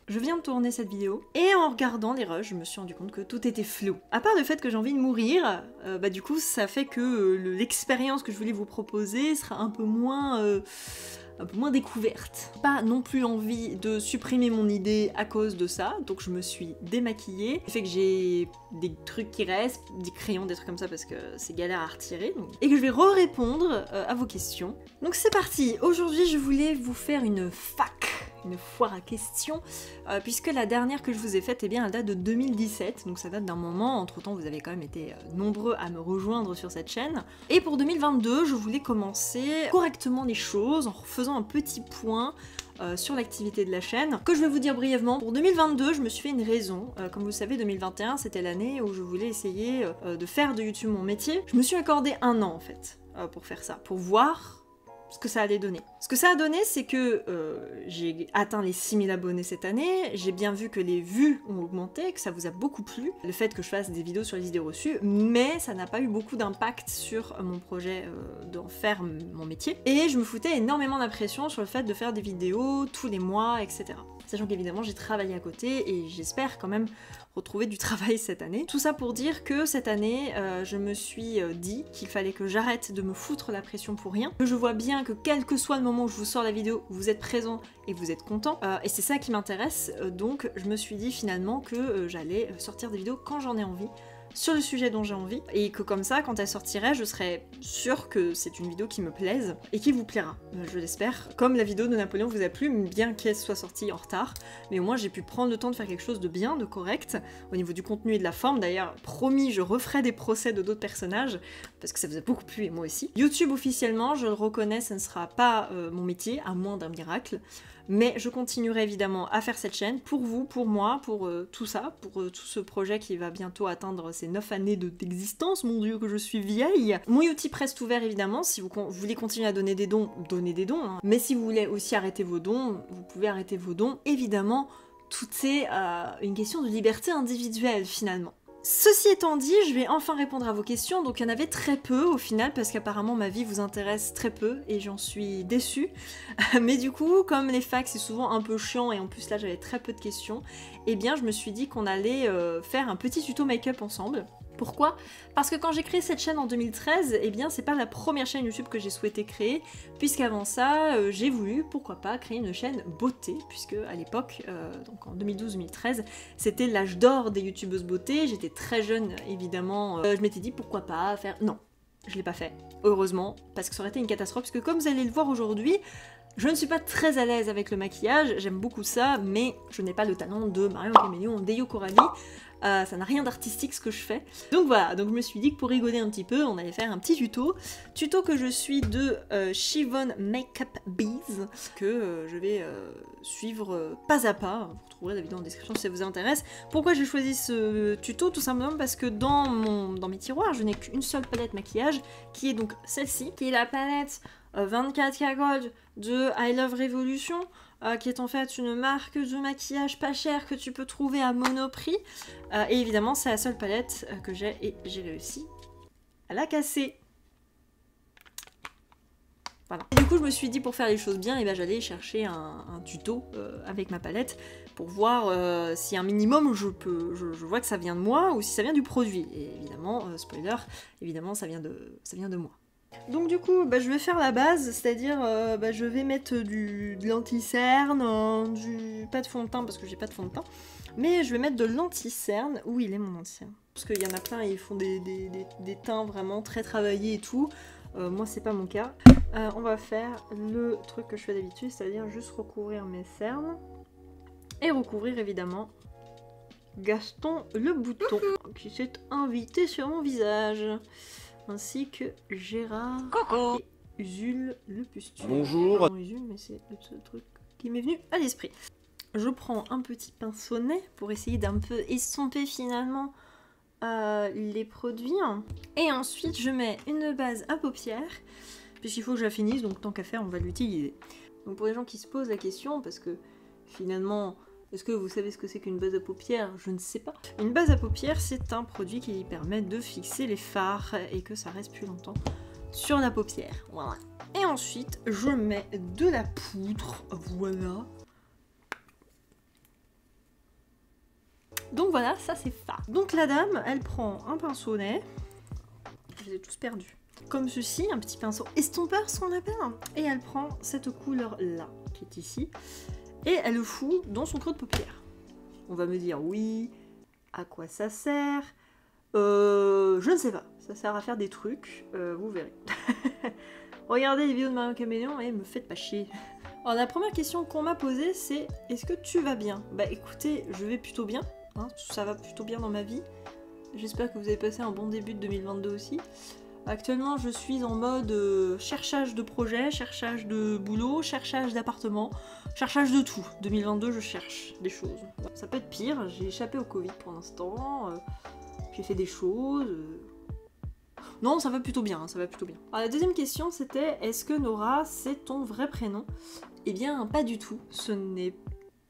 Je viens de tourner cette vidéo et en regardant les rushs, je me suis rendu compte que tout était flou. À part le fait que j'ai envie de mourir, du coup ça fait que l'expérience que je voulais vous proposer sera un peu moins découverte. Pas non plus envie de supprimer mon idée à cause de ça, donc je me suis démaquillée. Ça fait que j'ai des trucs qui restent, des crayons, des trucs comme ça parce que c'est galère à retirer. Donc. Et que je vais répondre à vos questions. Donc c'est parti. Aujourd'hui je voulais vous faire une foire à questions, puisque la dernière que je vous ai faite, eh bien, elle date de 2017, donc ça date d'un moment. Entre temps, vous avez quand même été nombreux à me rejoindre sur cette chaîne. Et pour 2022, je voulais commencer correctement les choses en faisant un petit point sur l'activité de la chaîne, que je vais vous dire brièvement. Pour 2022, je me suis fait une raison. Comme vous le savez, 2021, c'était l'année où je voulais essayer de faire de YouTube mon métier. Je me suis accordé 1 an, en fait, pour faire ça, pour voir ce que ça allait donner. Ce que ça a donné, c'est que j'ai atteint les 6000 abonnés cette année, j'ai bien vu que les vues ont augmenté, que ça vous a beaucoup plu, le fait que je fasse des vidéos sur les idées reçues, mais ça n'a pas eu beaucoup d'impact sur mon projet d'en faire mon métier. Et je me foutais énormément d'impression sur le fait de faire des vidéos tous les mois, etc. Sachant qu'évidemment j'ai travaillé à côté et j'espère quand même retrouver du travail cette année. Tout ça pour dire que cette année, je me suis dit qu'il fallait que j'arrête de me foutre la pression pour rien, que je vois bien que quel que soit le moment où je vous sors la vidéo, vous êtes présent et vous êtes content, et c'est ça qui m'intéresse, donc je me suis dit finalement que j'allais sortir des vidéos quand j'en ai envie, sur le sujet dont j'ai envie, et que comme ça, quand elle sortirait, je serais sûre que c'est une vidéo qui me plaise et qui vous plaira, je l'espère. Comme la vidéo de Napoléon vous a plu, bien qu'elle soit sortie en retard, mais au moins j'ai pu prendre le temps de faire quelque chose de bien, de correct, au niveau du contenu et de la forme. D'ailleurs, promis, je referai des procès de d'autres personnages, parce que ça vous a beaucoup plu et moi aussi. YouTube officiellement, je le reconnais, ça ne sera pas mon métier, à moins d'un miracle, mais je continuerai évidemment à faire cette chaîne pour vous, pour moi, pour tout ça, pour tout ce projet qui va bientôt atteindre ses 9 années d'existence. Mon Dieu que je suis vieille. Mon Utip reste ouvert évidemment, si vous voulez continuer à donner des dons, donnez des dons, hein. Mais si vous voulez aussi arrêter vos dons, vous pouvez arrêter vos dons. Évidemment, tout est une question de liberté individuelle finalement. Ceci étant dit, je vais enfin répondre à vos questions, donc il y en avait très peu au final, parce qu'apparemment ma vie vous intéresse très peu, et j'en suis déçue. Mais du coup, comme les facs c'est souvent un peu chiant, et en plus là j'avais très peu de questions, eh bien je me suis dit qu'on allait faire un petit tuto make-up ensemble. Pourquoi? Parce que quand j'ai créé cette chaîne en 2013, eh bien c'est pas la première chaîne YouTube que j'ai souhaité créer, puisqu'avant ça, j'ai voulu, pourquoi pas, créer une chaîne beauté, puisque à l'époque, donc en 2012-2013, c'était l'âge d'or des youtubeuses beauté, j'étais très jeune évidemment, je m'étais dit pourquoi pas faire... Non, je l'ai pas fait, heureusement, parce que ça aurait été une catastrophe, puisque comme vous allez le voir aujourd'hui, je ne suis pas très à l'aise avec le maquillage, j'aime beaucoup ça, mais je n'ai pas le talent de Marion Caméléon, d'Eyo Coralie. Ça n'a rien d'artistique ce que je fais. Donc voilà, donc je me suis dit que pour rigoler un petit peu, on allait faire un petit tuto. Tuto que je suis de Chivonne Makeup Bees, que je vais suivre pas à pas. Vous trouverez la vidéo en description si ça vous intéresse. Pourquoi j'ai choisi ce tuto? Tout simplement parce que dans mes tiroirs, je n'ai qu'une seule palette maquillage, qui est donc celle-ci, qui est la palette 24K Gold de I Love Revolution, qui est en fait une marque de maquillage pas chère que tu peux trouver à Monoprix. Et évidemment, c'est la seule palette que j'ai, et j'ai réussi à la casser. Voilà. Et du coup, je me suis dit, pour faire les choses bien, et ben, j'allais chercher un tuto avec ma palette pour voir si un minimum je vois que ça vient de moi ou si ça vient du produit. Et évidemment, spoiler, évidemment, ça vient de moi. Donc du coup, je vais faire la base, c'est-à-dire je vais mettre de l'anti-cerne, pas de fond de teint parce que j'ai pas de fond de teint, mais je vais mettre de l'anti-cerne. Où il est mon anti-cerne? Parce qu'il y en a plein, ils font des teints vraiment très travaillés et tout. Moi c'est pas mon cas. On va faire le truc que je fais d'habitude, c'est-à-dire juste recouvrir mes cernes et recouvrir évidemment Gaston le bouton qui s'est invité sur mon visage, ainsi que Gérard Coucou. et Usul le pustule. Bonjour. Pardon, Usul, mais c'est le seul truc qui m'est venu à l'esprit. Je prends un petit pinceau nez pour essayer d'un peu estomper finalement les produits. Et ensuite, je mets une base à paupières, puisqu'il faut que je la finisse, donc tant qu'à faire, on va l'utiliser. Donc pour les gens qui se posent la question, parce que finalement... Est-ce que vous savez ce que c'est qu'une base à paupières? Je ne sais pas. Une base à paupières, c'est un produit qui permet de fixer les fards et que ça reste plus longtemps sur la paupière. Voilà. Et ensuite, je mets de la poudre. Voilà. Donc voilà, ça c'est ça. Donc la dame, elle prend un pinceau nez. Je les ai tous perdus. Comme ceci, un petit pinceau estompeur, ce qu'on appelle. Et elle prend cette couleur-là, qui est ici. Et elle le fout dans son creux de paupière. On va me dire, oui, à quoi ça sert? Je ne sais pas. Ça sert à faire des trucs, vous verrez. Regardez les vidéos de Marion Caméléon et me faites pas chier. Alors la première question qu'on m'a posée, c'est est-ce que tu vas bien? Bah écoutez, je vais plutôt bien. Hein, ça va plutôt bien dans ma vie. J'espère que vous avez passé un bon début de 2022 aussi. Actuellement, je suis en mode cherchage de projet, cherchage de boulot, cherchage d'appartement, cherchage de tout. 2022, je cherche des choses. Ça peut être pire, j'ai échappé au Covid pour l'instant, j'ai fait des choses... Non, ça va plutôt bien, hein, ça va plutôt bien. Alors la deuxième question, c'était est-ce que Nora, c'est ton vrai prénom? Eh bien, pas du tout. Ce n'est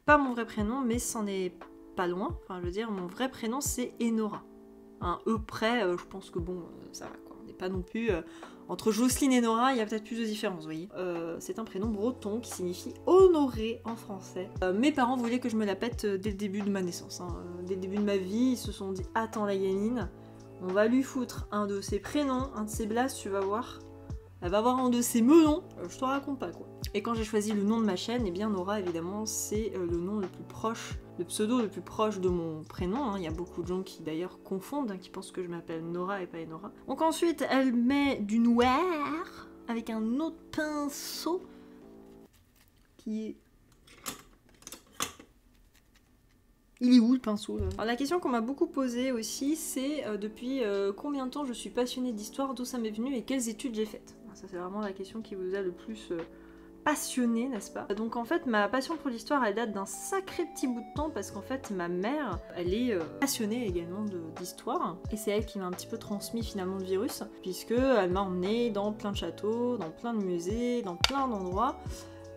pas mon vrai prénom, mais c'en est pas loin. Enfin, je veux dire, mon vrai prénom, c'est Enora. Un E près, je pense que bon, ça va quoi. On n'est pas non plus... entre Jocelyne et Nora, il y a peut-être plus de différence, vous voyez. C'est un prénom breton qui signifie honoré en français. Mes parents voulaient que je me la pète dès le début de ma naissance. Hein. Dès le début de ma vie, ils se sont dit « Attends la gamine, on va lui foutre un de ses prénoms, un de ses blasts, tu vas voir. Elle va avoir un de ses melons, je te raconte pas quoi. » Et quand j'ai choisi le nom de ma chaîne, eh bien Nora évidemment c'est le nom le plus proche, le pseudo le plus proche de mon prénom. Hein. Il y a beaucoup de gens qui d'ailleurs confondent, hein, qui pensent que je m'appelle Nora et pas Enora. Donc ensuite elle met du noir avec un autre pinceau qui est... Il est où le pinceau là? Alors la question qu'on m'a beaucoup posée aussi, c'est depuis combien de temps je suis passionnée d'histoire, d'où ça m'est venu et quelles études j'ai faites. Ça c'est vraiment la question qui vous a le plus passionnée, n'est-ce pas? Donc en fait ma passion pour l'histoire elle date d'un sacré petit bout de temps parce qu'en fait ma mère elle est passionnée également d'histoire et c'est elle qui m'a un petit peu transmis finalement le virus puisque elle m'a emmenée dans plein de châteaux, dans plein de musées, dans plein d'endroits.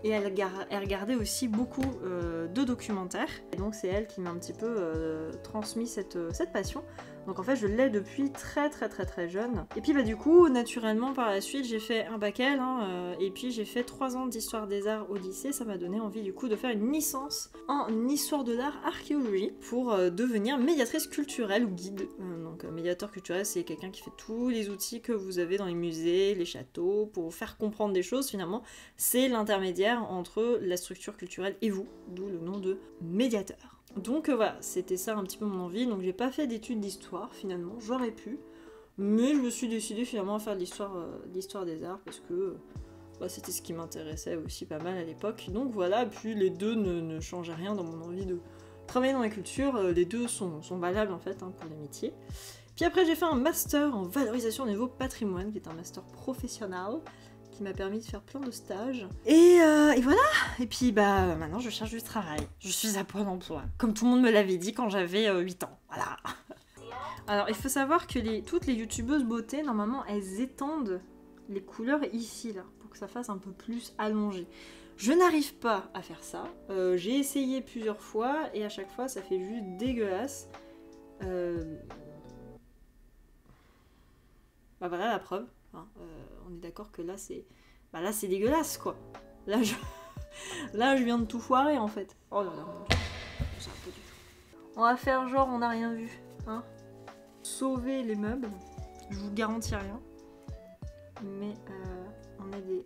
Et elle regardait aussi beaucoup de documentaires. Et donc c'est elle qui m'a un petit peu transmis cette passion. Donc en fait je l'ai depuis très jeune. Et puis bah du coup naturellement par la suite j'ai fait un bac L et puis j'ai fait 3 ans d'histoire des arts au lycée. Ça m'a donné envie du coup de faire une licence en histoire de l'art archéologie pour devenir médiatrice culturelle ou guide. Donc médiateur culturel c'est quelqu'un qui fait tous les outils que vous avez dans les musées, les châteaux pour vous faire comprendre des choses finalement. C'est l'intermédiaire entre la structure culturelle et vous, d'où le nom de médiateur. Donc voilà, c'était ça un petit peu mon envie, donc j'ai pas fait d'études d'histoire finalement, j'aurais pu, mais je me suis décidée finalement à faire de l'histoire des arts parce que bah, c'était ce qui m'intéressait aussi pas mal à l'époque, donc voilà, puis les deux ne changeaient rien dans mon envie de travailler dans la culture, les deux sont valables en fait hein, pour les métiers. Puis après j'ai fait un master en valorisation au niveau patrimoine, qui est un master professionnel, qui m'a permis de faire plein de stages. Et voilà. Et puis bah maintenant je cherche du travail. Je suis à Pôle emploi. Comme tout le monde me l'avait dit quand j'avais 8 ans. Voilà. Alors il faut savoir que toutes les youtubeuses beauté, normalement elles étendent les couleurs ici là, pour que ça fasse un peu plus allongé. Je n'arrive pas à faire ça. J'ai essayé plusieurs fois et à chaque fois ça fait juste dégueulasse. Bah voilà la preuve. Hein, on est d'accord que là c'est dégueulasse quoi. Là je viens de tout foirer en fait. Oh là là, ça va pas du tout. On va faire genre on n'a rien vu. Hein. Sauver les meubles, je vous garantis rien. Mais on a des...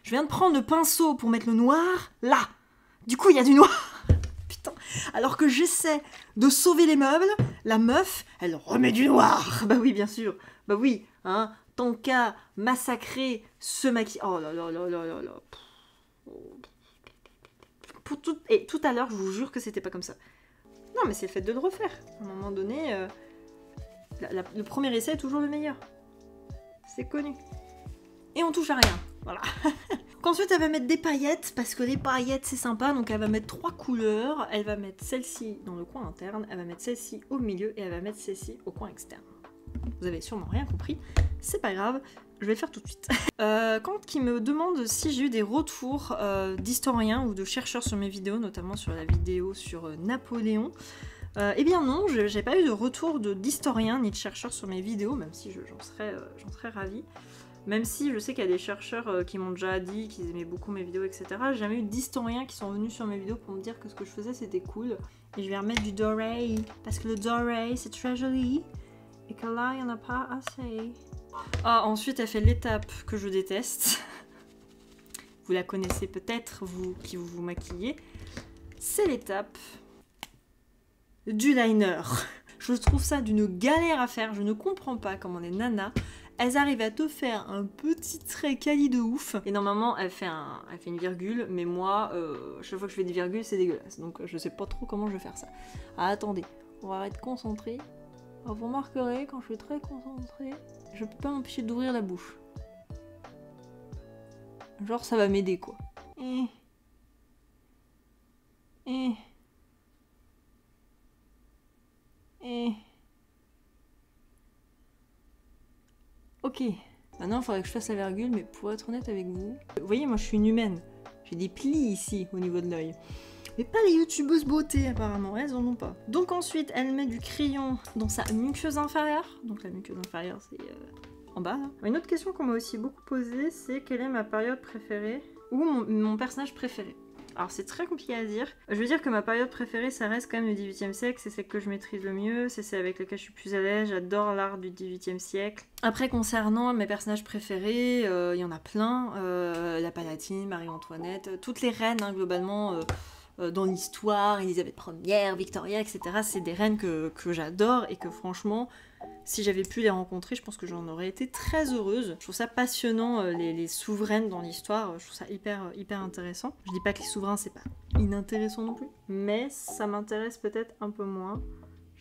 Je viens de prendre le pinceau pour mettre le noir là. Du coup il y a du noir. Alors que j'essaie de sauver les meubles, la meuf, elle remet du noir. Bah oui, bien sûr. Bah oui, hein. Tant qu'à massacrer ce maquillage... Oh là là là là là là. Et tout à l'heure, je vous jure que c'était pas comme ça. Non, mais c'est le fait de le refaire. À un moment donné, le premier essai est toujours le meilleur. C'est connu. Et on touche à rien. Voilà. Ensuite, elle va mettre des paillettes, parce que les paillettes, c'est sympa. Donc, elle va mettre 3 couleurs. Elle va mettre celle-ci dans le coin interne. Elle va mettre celle-ci au milieu. Et elle va mettre celle-ci au coin externe. Vous avez sûrement rien compris. C'est pas grave. Je vais le faire tout de suite. Quand il me demande si j'ai eu des retours d'historiens ou de chercheurs sur mes vidéos, notamment sur la vidéo sur Napoléon, eh bien non, j'ai pas eu de retour d'historiens ni de chercheurs sur mes vidéos, même si j'en serais ravie. Même si je sais qu'il y a des chercheurs qui m'ont déjà dit qu'ils aimaient beaucoup mes vidéos, etc. J'ai jamais eu d'historiens qui sont venus sur mes vidéos pour me dire que ce que je faisais c'était cool. Et je vais remettre du doré, parce que le doré c'est très joli, et que là il n'y en a pas assez. Ah, ensuite elle fait l'étape que je déteste. Vous la connaissez peut-être, vous qui vous maquillez. C'est l'étape du liner. Je trouve ça d'une galère à faire, je ne comprends pas comment les nanas, elles arrivent à te faire un petit trait quali de ouf. Et normalement, elle fait une virgule, mais moi, chaque fois que je fais des virgules, c'est dégueulasse. Donc je sais pas trop comment je vais faire ça. Ah, attendez, on va être concentré. Vous remarquerez, quand je suis très concentrée, je peux pas m'empêcher d'ouvrir la bouche. Genre, ça va m'aider, quoi. Ok. Maintenant, il faudrait que je fasse la virgule, mais pour être honnête avec vous... Vous voyez, moi, je suis une humaine. J'ai des plis ici, au niveau de l'œil. Mais pas les youtubeuses beauté, apparemment. Elles en ont pas. Donc ensuite, elle met du crayon dans sa muqueuse inférieure. Donc la muqueuse inférieure, c'est en bas, là. Une autre question qu'on m'a aussi beaucoup posée, c'est quelle est ma période préférée ou mon personnage préféré. Alors c'est très compliqué à dire. Je veux dire que ma période préférée, ça reste quand même le 18e siècle, c'est celle que je maîtrise le mieux, c'est celle avec laquelle je suis plus à l'aise, j'adore l'art du 18e siècle. Après, concernant mes personnages préférés, il y en a plein. La Palatine, Marie-Antoinette, toutes les reines, hein, globalement, dans l'histoire, Elisabeth Ière, Victoria, etc. C'est des reines que j'adore et que franchement... Si j'avais pu les rencontrer, je pense que j'en aurais été très heureuse. Je trouve ça passionnant, les souveraines dans l'histoire. Je trouve ça hyper intéressant. Je dis pas que les souverains, c'est pas inintéressant non plus. Mais ça m'intéresse peut-être un peu moins.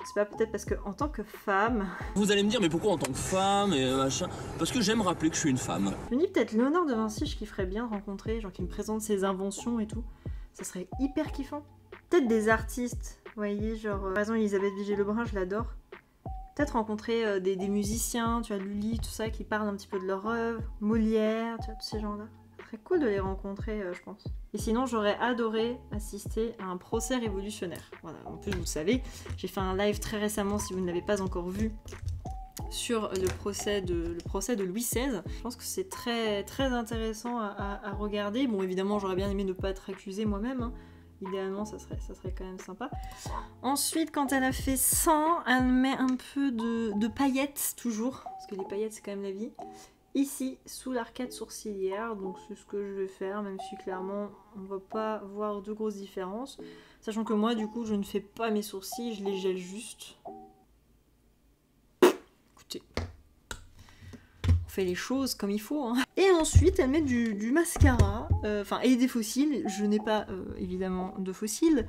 Je sais pas, peut-être parce que en tant que femme... Vous allez me dire, mais pourquoi en tant que femme et machin? Parce que j'aime rappeler que je suis une femme. Je me dis peut-être Léonard de Vinci, je kifferais bien rencontrer, genre qui me présente ses inventions et tout. Ça serait hyper kiffant. Peut-être des artistes, vous voyez, genre... par exemple, Elisabeth Vigée-Lebrun, je l'adore. Peut-être rencontrer des musiciens, tu vois, Lully, tout ça, qui parlent un petit peu de leur œuvre, Molière, tu vois, tous ces gens-là. Ce serait cool de les rencontrer, je pense. Et sinon, j'aurais adoré assister à un procès révolutionnaire. Voilà, en plus, vous le savez, j'ai fait un live très récemment, si vous ne l'avez pas encore vu, sur le procès de Louis XVI. Je pense que c'est très intéressant à regarder. Bon, évidemment, j'aurais bien aimé ne pas être accusée moi-même, hein. Idéalement, ça serait quand même sympa. Ensuite, quand elle a fait 100, elle met un peu de paillettes, toujours. Parce que les paillettes, c'est quand même la vie. Ici, sous l'arcade sourcilière. Donc, c'est ce que je vais faire, même si clairement, on va pas voir de grosses différences. Sachant que moi, du coup, je ne fais pas mes sourcils, je les gèle juste. Écoutez... On fait les choses comme il faut, hein. Et ensuite elle met du mascara, et des fossiles. Je n'ai pas évidemment de fossiles,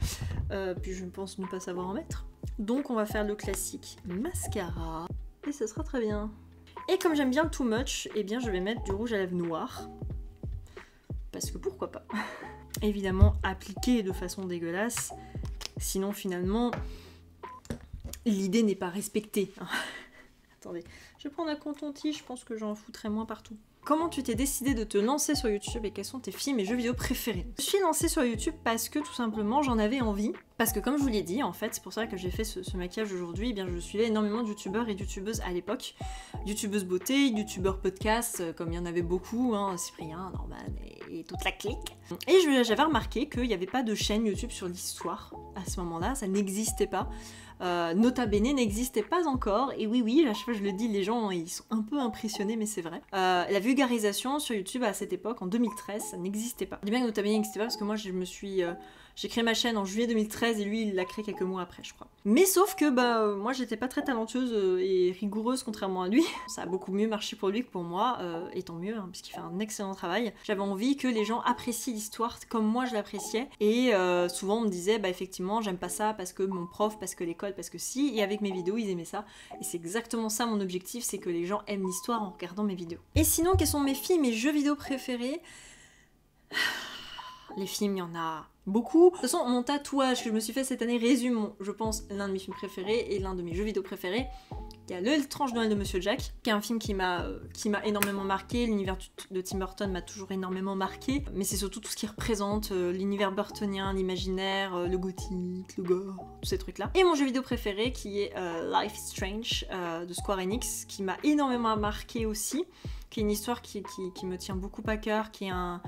puis je pense ne pas savoir en mettre. Donc on va faire le classique mascara, et ce sera très bien. Et comme j'aime bien le too much, eh bien je vais mettre du rouge à lèvres noir. Parce que pourquoi pas. Évidemment appliqué de façon dégueulasse, sinon finalement l'idée n'est pas respectée, hein. Attendez, je vais prendre un coton-tige, je pense que j'en foutrais moins partout. Comment tu t'es décidé de te lancer sur YouTube et quels sont tes films et jeux vidéo préférés? Je suis lancée sur YouTube parce que tout simplement j'en avais envie. Parce que comme je vous l'ai dit, en fait, c'est pour ça que j'ai fait ce maquillage aujourd'hui, eh bien je suivais énormément de youtubeurs et de youtubeuses à l'époque. Youtubeuses beauté, youtubeurs podcast, comme il y en avait beaucoup, hein, Cyprien, Norman et toute la clique. Et j'avais remarqué qu'il n'y avait pas de chaîne YouTube sur l'histoire à ce moment-là, ça n'existait pas. Nota Bene n'existait pas encore, et oui, à chaque fois je le dis, les gens ils sont un peu impressionnés, mais c'est vrai. La vulgarisation sur YouTube à cette époque, en 2013, ça n'existait pas. Je dis bien que Nota Bene n'existait pas parce que moi j'ai créé ma chaîne en juillet 2013 et lui il l'a créé quelques mois après, je crois. Mais sauf que moi j'étais pas très talentueuse et rigoureuse contrairement à lui. Ça a beaucoup mieux marché pour lui que pour moi, et tant mieux, hein, puisqu'il fait un excellent travail. J'avais envie que les gens apprécient l'histoire comme moi je l'appréciais, et souvent on me disait effectivement j'aime pas ça parce que mon prof, parce que l'école, parce que si, et avec mes vidéos ils aimaient ça. Et c'est exactement ça mon objectif, c'est que les gens aiment l'histoire en regardant mes vidéos. Et sinon, quels sont mes films et jeux vidéo préférés? Les films, il y en a beaucoup. De toute façon, mon tatouage que je me suis fait cette année résume, je pense, l'un de mes films préférés et l'un de mes jeux vidéo préférés. Il y a L'étrange Noël de Monsieur Jack, qui est un film qui m'a énormément marqué. L'univers de Tim Burton m'a toujours énormément marqué. Mais c'est surtout tout ce qui représente l'univers burtonien, l'imaginaire, le gothique, le gore, tous ces trucs-là. Et mon jeu vidéo préféré, qui est Life is Strange de Square Enix, qui m'a énormément marqué aussi. qui est une histoire qui me tient beaucoup à cœur, qui est un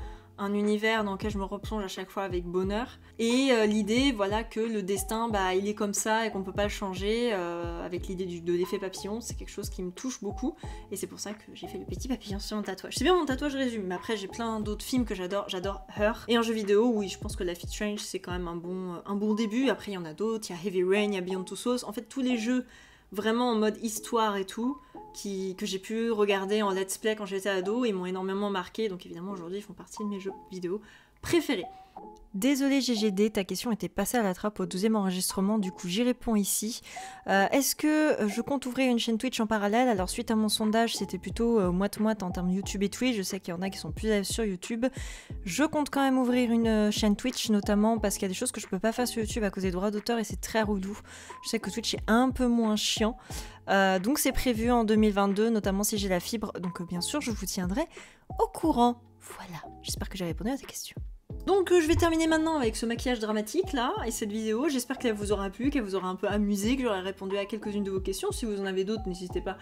univers dans lequel je me replonge à chaque fois avec bonheur. Et l'idée, voilà, que le destin, bah, il est comme ça et qu'on peut pas le changer, avec l'idée de l'effet papillon, c'est quelque chose qui me touche beaucoup. Et c'est pour ça que j'ai fait le petit papillon sur mon tatouage. C'est bien, mon tatouage résume, mais après j'ai plein d'autres films que j'adore. J'adore Her. Et en jeu vidéo, oui, je pense que Life is Strange, c'est quand même un bon début. Après, il y en a d'autres, il y a Heavy Rain, il y a Beyond Two Souls. En fait, tous les jeux vraiment en mode histoire et tout, que j'ai pu regarder en let's play quand j'étais ado, ils m'ont énormément marqué, donc évidemment aujourd'hui ils font partie de mes jeux vidéo préférés. Désolé GGD, ta question était passée à la trappe au 12e enregistrement, du coup j'y réponds ici. Est-ce que je compte ouvrir une chaîne Twitch en parallèle? Alors suite à mon sondage, c'était plutôt moite-moite en termes YouTube et Twitch, je sais qu'il y en a qui sont plus à l'aise sur YouTube. Je compte quand même ouvrir une chaîne Twitch, notamment parce qu'il y a des choses que je peux pas faire sur YouTube à cause des droits d'auteur et c'est très relou. Je sais que Twitch est un peu moins chiant. Donc c'est prévu en 2022, notamment si j'ai la fibre, donc bien sûr je vous tiendrai au courant. Voilà, j'espère que j'ai répondu à ta question. Donc je vais terminer maintenant avec ce maquillage dramatique là, et cette vidéo, j'espère qu'elle vous aura plu, qu'elle vous aura un peu amusé, que j'aurai répondu à quelques-unes de vos questions. Si vous en avez d'autres, n'hésitez pas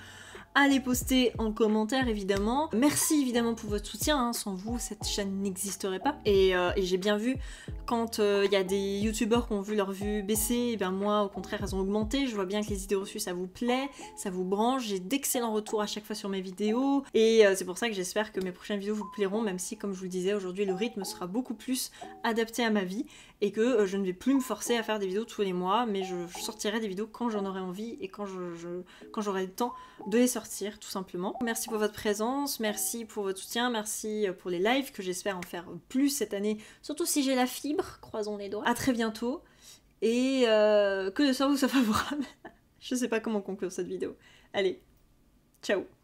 à les poster en commentaire évidemment. Merci évidemment pour votre soutien, hein. Sans vous cette chaîne n'existerait pas. Et j'ai bien vu quand il y a des youtubeurs qui ont vu leurs vues baisser, et bien moi au contraire elles ont augmenté. Je vois bien que les idées reçues ça vous plaît, ça vous branche, j'ai d'excellents retours à chaque fois sur mes vidéos. Et c'est pour ça que j'espère que mes prochaines vidéos vous plairont, même si comme je vous le disais aujourd'hui le rythme sera beaucoup plus adapté à ma vie. Et que je ne vais plus me forcer à faire des vidéos tous les mois, mais je sortirai des vidéos quand j'en aurai envie et quand j'aurai le temps de les sortir, tout simplement. Merci pour votre présence, merci pour votre soutien, merci pour les lives, que j'espère en faire plus cette année, surtout si j'ai la fibre, croisons les doigts. À très bientôt, et que le sort vous soit favorable. Je sais pas comment conclure cette vidéo. Allez, ciao.